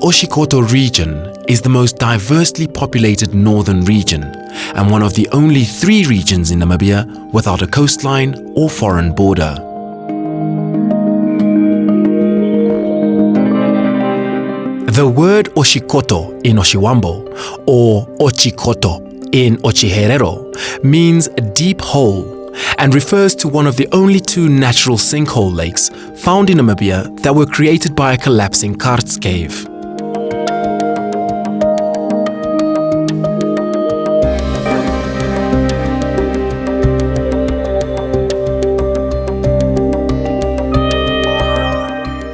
Oshikoto region is the most diversely populated northern region and one of the only 3 regions in Namibia without a coastline or foreign border. The word Oshikoto in Oshiwambo or Ochikoto in Ochiherero means deep hole and refers to one of the only 2 natural sinkhole lakes found in Namibia that were created by a collapsing karst cave.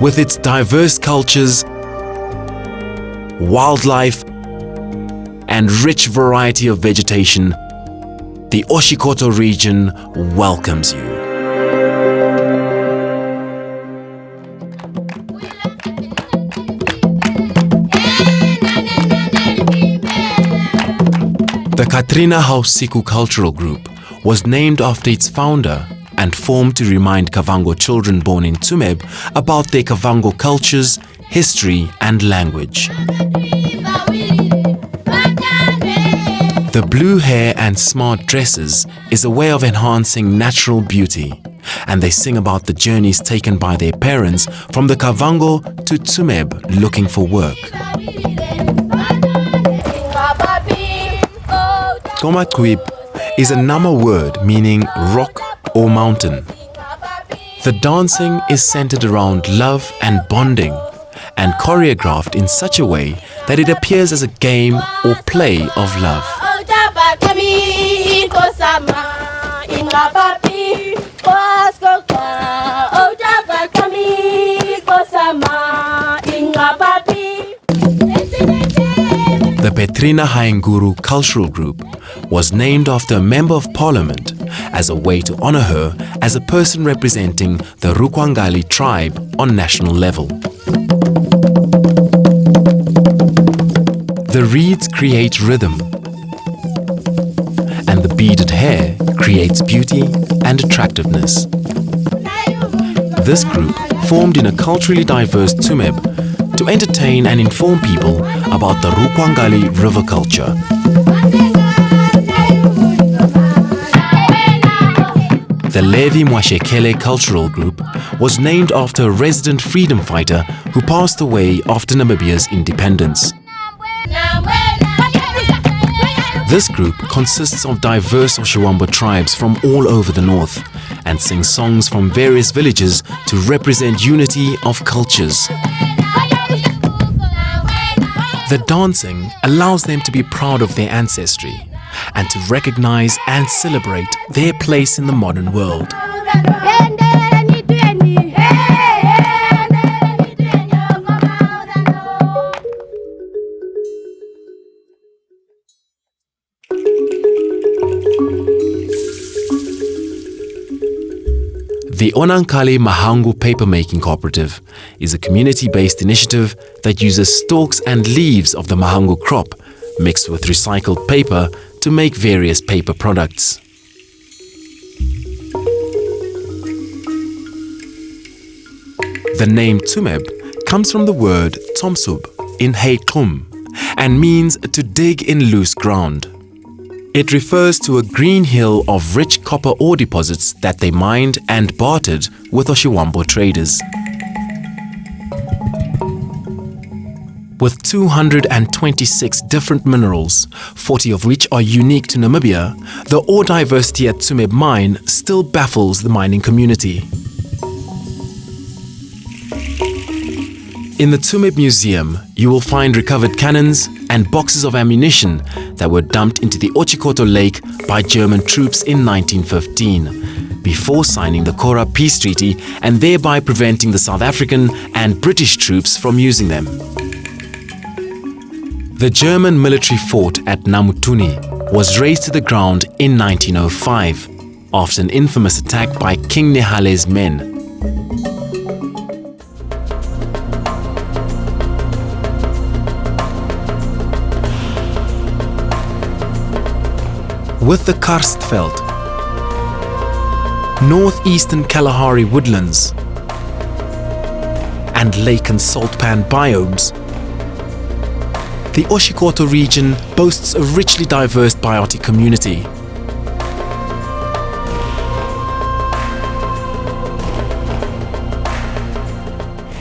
With its diverse cultures, wildlife, and rich variety of vegetation, the Oshikoto region welcomes you. The Katrina Hausiku Cultural Group was named after its founder and formed to remind Kavango children born in Tsumeb about their Kavango cultures, history and language. The blue hair and smart dresses is a way of enhancing natural beauty, and they sing about the journeys taken by their parents from the Kavango to Tsumeb looking for work. Tomakwib is a Nama word meaning rock or mountain. The dancing is centered around love and bonding and choreographed in such a way that it appears as a game or play of love. The Petrina Hainguru Cultural Group was named after a member of parliament as a way to honor her as a person representing the Rukwangali tribe on national level. The reeds create rhythm, and the beaded hair creates beauty and attractiveness. This group formed in a culturally diverse Tsumeb to entertain and inform people about the Rukwangali river culture. The Levi Mwashekele Cultural Group was named after a resident freedom fighter who passed away after Namibia's independence. This group consists of diverse Oshiwambo tribes from all over the north and sings songs from various villages to represent unity of cultures. The dancing allows them to be proud of their ancestry and to recognize and celebrate their place in the modern world. The Onankali Mahangu Papermaking Cooperative is a community-based initiative that uses stalks and leaves of the Mahangu crop mixed with recycled paper to make various paper products. The name Tsumeb comes from the word Tomsub in Heikum and means to dig in loose ground. It refers to a green hill of rich copper ore deposits that they mined and bartered with Oshiwambo traders. With 226 different minerals, 40 of which are unique to Namibia, the ore diversity at Tsumeb mine still baffles the mining community. In the Tsumeb Museum, you will find recovered cannons and boxes of ammunition that were dumped into the Oshikoto Lake by German troops in 1915, before signing the Kora Peace Treaty and thereby preventing the South African and British troops from using them. The German military fort at Namutuni was razed to the ground in 1905 after an infamous attack by King Nehale's men. With the Karstfeld, northeastern Kalahari woodlands, and lake and salt pan biomes, The Oshikoto region boasts a richly diverse biotic community.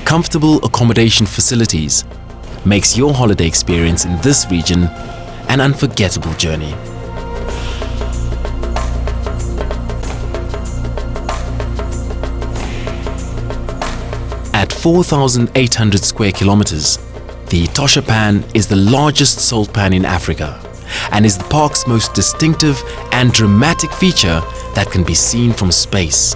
Comfortable accommodation facilities makes your holiday experience in this region an unforgettable journey. At 4,800 square kilometers, the Etosha Pan is the largest salt pan in Africa and is the park's most distinctive and dramatic feature that can be seen from space.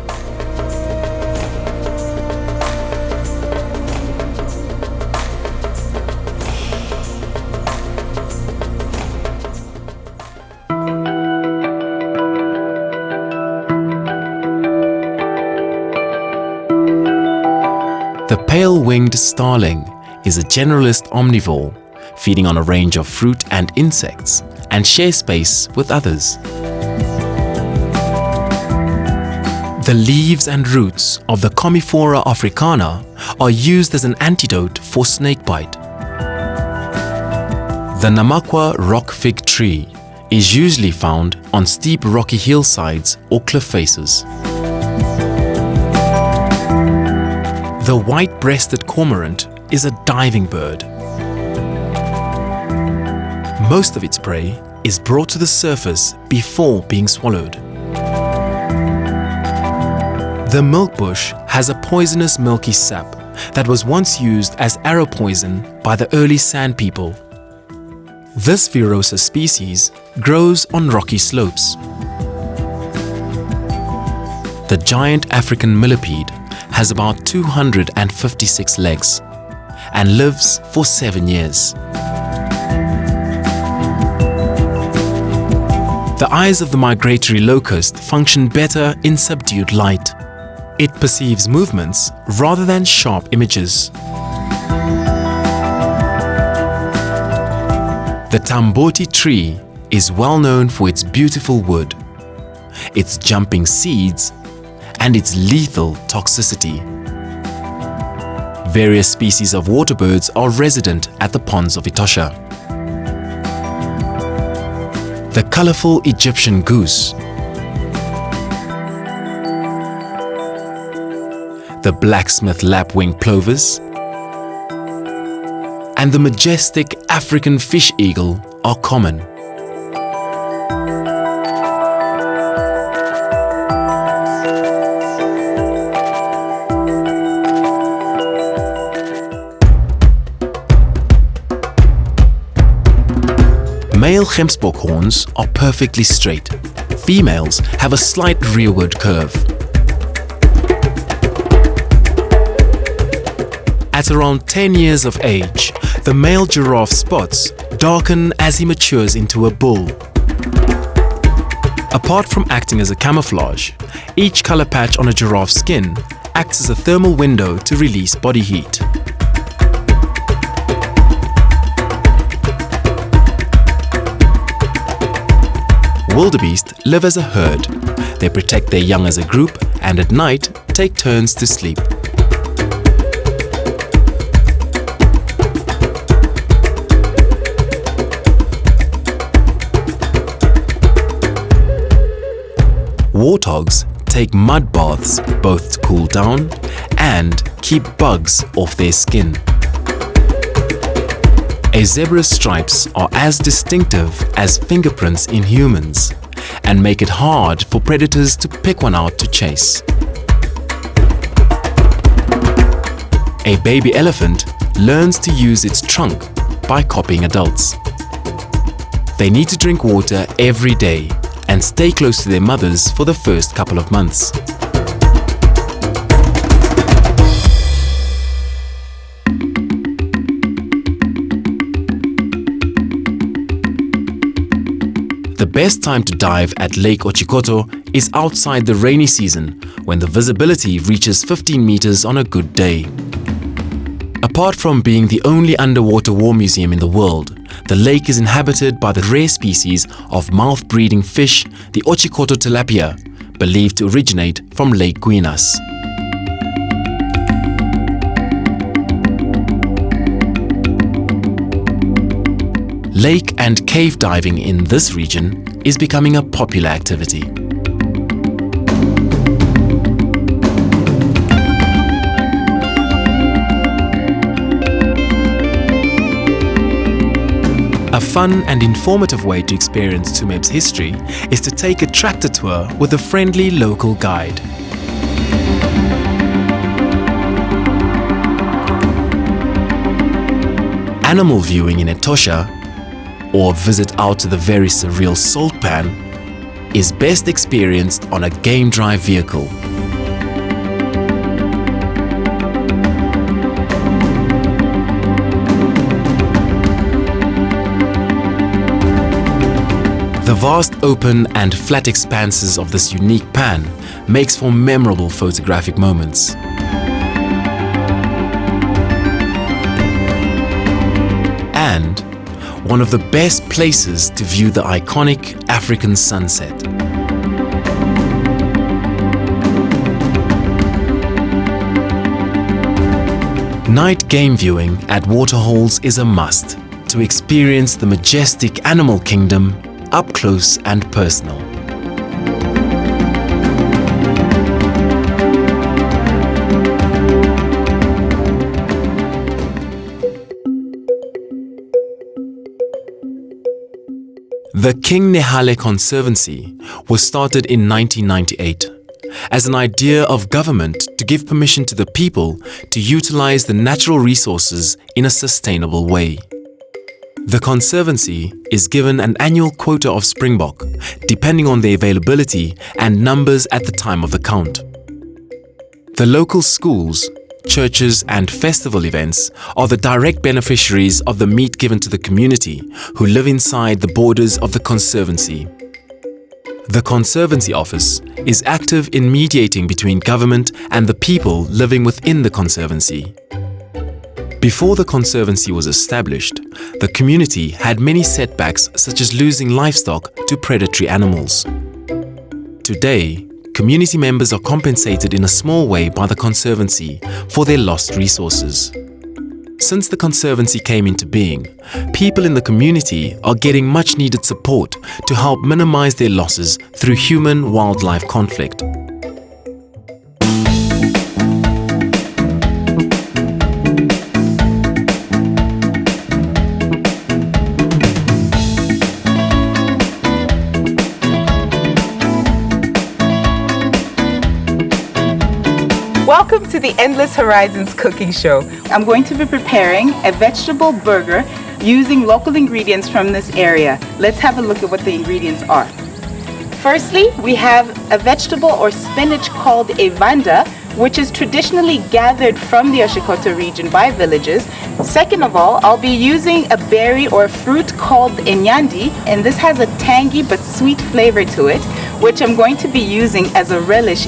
The pale-winged starling is a generalist omnivore, feeding on a range of fruit and insects, and shares space with others. The leaves and roots of the Commiphora africana are used as an antidote for snakebite. The Namakwa rock fig tree is usually found on steep rocky hillsides or cliff faces. The white-breasted cormorant is a diving bird. Most of its prey is brought to the surface before being swallowed. The milkbush has a poisonous milky sap that was once used as arrow poison by the early sand people. This Virosa species grows on rocky slopes. The giant African millipede has about 256 legs and lives for 7 years. The eyes of the migratory locust function better in subdued light. It perceives movements rather than sharp images. The Tamboti tree is well known for its beautiful wood, its jumping seeds, and its lethal toxicity. Various species of waterbirds are resident at the ponds of Etosha. The colorful Egyptian goose, the blacksmith lapwing plovers, and the majestic African fish eagle are common. Male gemsbok horns are perfectly straight. Females have a slight rearward curve. At around 10 years of age, the male giraffe spots darken as he matures into a bull. Apart from acting as a camouflage, each color patch on a giraffe's skin acts as a thermal window to release body heat. Wildebeest live as a herd. They protect their young as a group and at night take turns to sleep. Warthogs take mud baths both to cool down and keep bugs off their skin. A zebra's stripes are as distinctive as fingerprints in humans and make it hard for predators to pick one out to chase. A baby elephant learns to use its trunk by copying adults. They need to drink water every day and stay close to their mothers for the first couple of months. The best time to dive at Lake Oshikoto is outside the rainy season, when the visibility reaches 15 meters on a good day. Apart from being the only underwater war museum in the world, the lake is inhabited by the rare species of mouth-breathing fish, the Oshikoto tilapia, believed to originate from Lake Guinas. Lake and cave diving in this region is becoming a popular activity. A fun and informative way to experience Tsumeb's history is to take a tractor tour with a friendly local guide. Animal viewing in Etosha, or a visit out to the very surreal salt pan, is best experienced on a game drive vehicle. The vast open and flat expanses of this unique pan makes for memorable photographic moments. And one of the best places to view the iconic African sunset. Night game viewing at waterholes is a must to experience the majestic animal kingdom up close and personal. The King Nehale Conservancy was started in 1998 as an idea of government to give permission to the people to utilize the natural resources in a sustainable way. The Conservancy is given an annual quota of springbok, depending on the availability and numbers at the time of the count. The local schools, churches and festival events are the direct beneficiaries of the meat given to the community who live inside the borders of the Conservancy. The Conservancy Office is active in mediating between government and the people living within the Conservancy. Before the Conservancy was established, the community had many setbacks such as losing livestock to predatory animals. Today, community members are compensated in a small way by the Conservancy for their lost resources. Since the Conservancy came into being, people in the community are getting much needed support to help minimize their losses through human-wildlife conflict. Welcome to the Endless Horizons cooking show. I'm going to be preparing a vegetable burger using local ingredients from this area. Let's have a look at what the ingredients are. Firstly, we have a vegetable or spinach called evanda, which is traditionally gathered from the Oshikoto region by villagers. Second of all, I'll be using a berry or fruit called enyandi, and this has a tangy but sweet flavor to it, which I'm going to be using as a relish.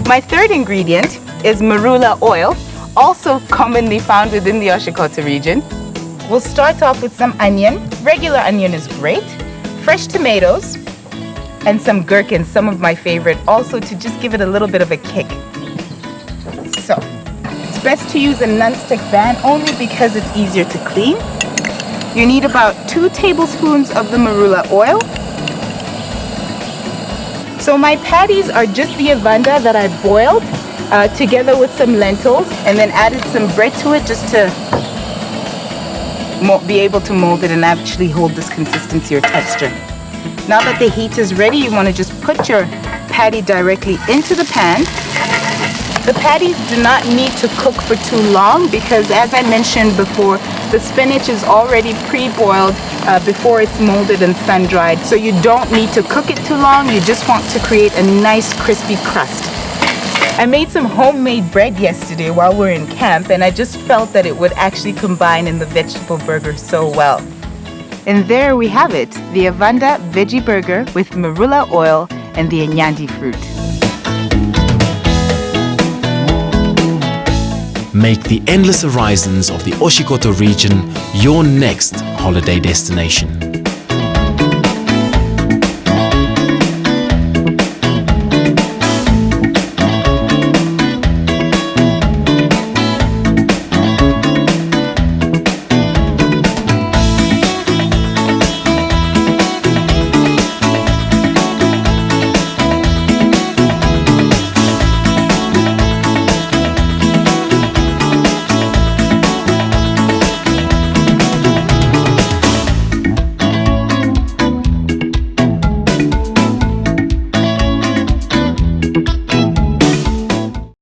My third ingredient is marula oil, also commonly found within the Oshikoto region. We'll start off with some onion. Regular onion is great. Fresh tomatoes and some gherkins, some of my favorite, also to just give it a little bit of a kick. So, it's best to use a non-stick pan only because it's easier to clean. You need about 2 tablespoons of the marula oil. So my patties are just the evanda that I boiled together with some lentils and then added some bread to it just to be able to mold it and actually hold this consistency or texture. Now that the heat is ready, you want to just put your patty directly into the pan. The patties do not need to cook for too long because, as I mentioned before, the spinach is already pre-boiled before it's molded and sun-dried. So you don't need to cook it too long, you just want to create a nice crispy crust. I made some homemade bread yesterday while we were in camp, and I just felt that it would actually combine in the vegetable burger so well. And there we have it, the evanda veggie burger with marula oil and the enyandi fruit. Make the endless horizons of the Oshikoto region your next holiday destination.